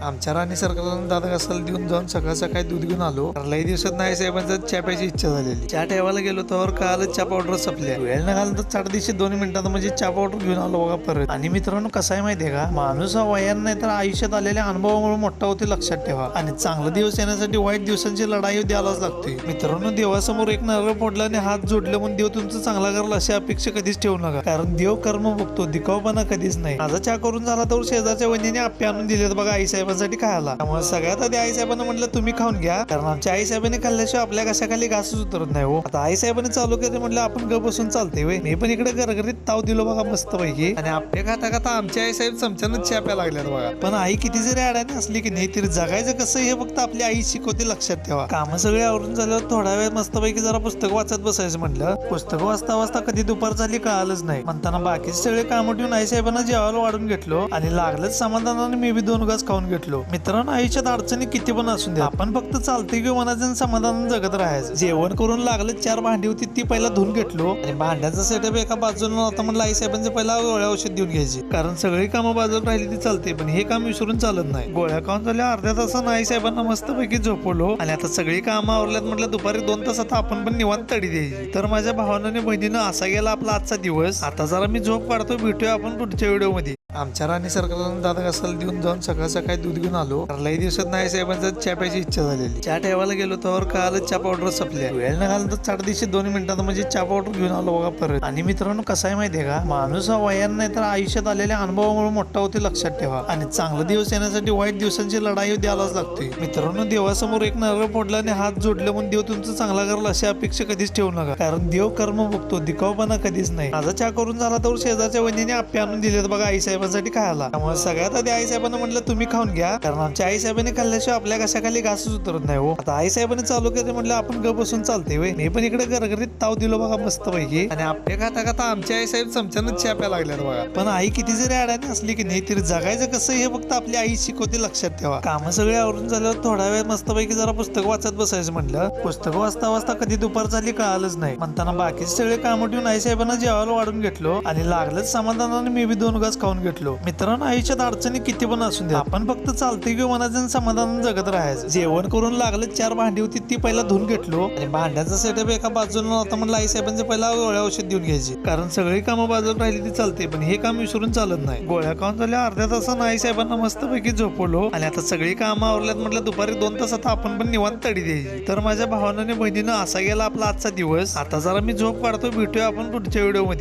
आमच्या राणी सरकारला दादा कसाला देऊन जाऊन सकाळ सकाळी दूध घेऊन आलो. लई दिवसात नाही साहेबांचा चहा प्यायची इच्छा झालेली. चहा ठेवायला गेलो तर काल चहा पावडर संपल्या. वेळ न घालून तर 2.5 मिनिटात म्हणजे चहा पावडर घेऊन आलो बघा परत. आणि मित्रांनो कसं आहे माहितीये का, माणूस हा वयानं नाही तर आयुष्यात आलेल्या अनुभवामुळे मोठा होते लक्षात ठेवा. आणि चांगला दिवस येण्यासाठी वाईट दिवसांची लढाई द्यायलाच लागते. मित्रांनो देवासमोर एक नारळ फोडला आणि हात जोडले म्हणून देव तुमचं चांगला करेल अशी अपेक्षा कधीच ठेवू नका. कारण देव कर्म बघतो, दिखावपणा कधीच नाही. माझा चहा करून झाला तर शेजारच्या वहिनीने आप्पे आणून दिलेत बघा आईसाहेबांसाठी खायला. त्यामुळे सगळ्यात आधी आईसाहेबांना म्हटलं तुम्ही खाऊन घ्या, कारण आमच्या आईसाहेबांनी खाल्ल्याशिवाय आपल्या कशाखाली घासच उतरत नाही हो. आता आईसाहेबांनी चालू केले म्हटलं आपण ग बसून चालते वे. मी पण इकडे गरगरीत ताव दिलो बघा मस्त पैकी. आणि आप्पे खाता खाता आमच्या आईसाहेब चमच्यानं चहा प्यायला लागल्यात बघा. पण आई किती जरी अडाणी असली की नाही तरी जगायचं कसं हे फक्त आपली आई शिकवते लक्षात ठेवा. कामं सगळे आवरून झाल्यावर थोडा वेळ मस्त पैकी जरा पुस्तक वाचत बसायचं म्हटलं. पुस्तक वाचता वाचता कधी दुपार झाली कळालंच नाही. म्हणताना बाकीचे सगळे कामं ठेवून आईसाहेबांना जेवायला वाढून घेतलो आणि लागलंच समाधानाने मी बी 2 घास खाऊन घेतलो. मित्रांनो आयुष्यात अडचणी किती पण असून द्या, आपण फक्त चालते किंवा मनाचं समाधान जगत राहायचं. जेवण करून लागलं 4 भांडी होती ती पहिला धुवून घेतलो आणि भांड्याचा सेटअप एका बाजूला होता म्हणलं आईसाहेबांचे पहिला गोळ्या औषध देऊन घ्यायची. कारण सगळी कामं बाजूला राहिली ती चालते पण हे काम विसरून चालत नाही. गोळ्या खाऊन झाल्या अर्ध्या तासानं आईसाहेबांना मस्तपैकी झोपवलो आणि आता सगळी कामं आवरल्यात म्हटलं दुपारी 2 तासात आपण पण निवांत तडी द्यायची. तर माझ्या भावानं आणि बहिणीनं असा गेला आपला आजचा दिवस. आता जरा मी झोप काढतो, भेटूया आपण पुढच्या व्हिडिओ मध्ये. आमच्या राणी सरकारला दादा कसाला देऊन जाऊन सकाळ सकाळी दूध घेऊन आलो. लई दिवसात नाही साहेबांचा चहा प्यायची इच्छा झालेली. चहा ठेवायला गेलो तर काल चहा पावडर संपल्या. वेळ न घालून तर 2.5 मिनिटात म्हणजे चहा पावडर घेऊन आलो बघा परत. आणि मित्रांनो कसं आहे माहितीये का, माणूस हा वयानं नाही तर आयुष्यात आलेल्या अनुभवामुळे मोठा होते लक्षात ठेवा. आणि चांगला दिवस येण्यासाठी वाईट दिवसांची लढाई द्यायलाच लागते. मित्रांनो देवासमोर एक नारळ फोडला आणि हात जोडले म्हणून देव तुमचं चांगला करेल अशी अपेक्षा कधीच ठेवू नका. कारण देव कर्म बघतो, दिखावपणा कधीच नाही. माझा चहा करून झाला तर शेजारच्या वहिनीने आप्पे आणून दिलेत बघा आईसाहेबांसाठी खायला. त्यामुळे सगळ्यात आधी आईसाहेबांना म्हटलं तुम्ही खाऊन घ्या, कारण आमच्या आईसाहेबांनी खाल्ल्याशिवाय आपल्या कशाखाली घासच उतरत नाही हो. आता आईसाहेबांनी चालू केले म्हटलं आपण ग बसून चालते वे. मी पण इकडे गरगरीत ताव दिलो बघा मस्त पैकी. आणि आप्पे खाता खाता आमच्या आईसाहेब चमच्यानं चहा प्यायला लागल्यात बघा. पण आई किती जरी अडाणी असली की नाही तरी जगायचं कसं हे फक्त आपली आई शिकवते लक्षात ठेवा. कामं सगळे आवरून झाल्यावर थोडा वेळ मस्त पैकी जरा पुस्तक वाचत बसायचं म्हटलं. पुस्तक वाचता वाचता कधी दुपार झाली कळालंच नाही. म्हणताना बाकीचे सगळे कामं ठेवून आईसाहेबांना जेवायला वाढून घेतलो आणि लागलंच समाधानाने मी बी 2 घास खाऊन घेतलो. मित्रांनो आयुष्यात अडचणी किती पण असून द्या, आपण फक्त चालते किंवा मनाचं समाधान जगत राहायचं. जेवण करून लागलं 4 भांडी होती ती पहिला धुवून घेतलो आणि भांड्याचा सेटअप एका बाजूला होता म्हणलं आईसाहेबांचे पहिला गोळ्या औषध देऊन घ्यायची. कारण सगळी कामं बाजूला राहिली ती चालते पण हे काम विसरून चालत नाही. गोळ्या खाऊन झाल्या अर्ध्या तासानं आईसाहेबांना मस्तपैकी झोपवलो आणि आता सगळी कामं आवरल्यात म्हटलं दुपारी 2 तासात आपण पण निवांत तडी द्यायची. तर माझ्या भावानं आणि बहिणीनं असा गेला आपला आजचा दिवस. आता जरा मी झोप काढतो, भेटूया आपण पुढच्या व्हिडिओ मध्ये.